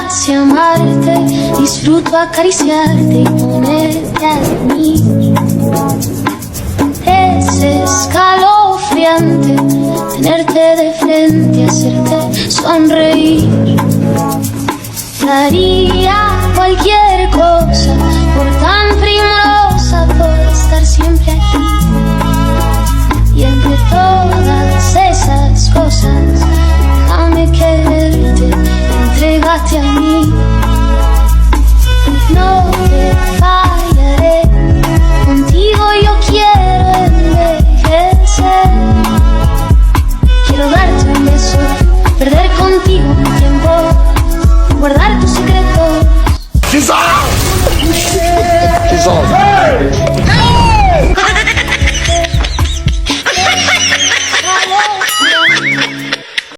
sé amarte, disfruto acariciarte y ponerte a dormir. Es escalofriante tenerte de frente, hacerte sonreír. Daría cualquier cosa por tan primorosa, por estar siempre aquí. Y entre todas esas cosas, déjame quererte, entrégate a mí. No te fallaré, contigo yo quiero envejecer. Quiero darte un beso, perder contigo mi tiempo, guardar tus secretos. She's off! She's off!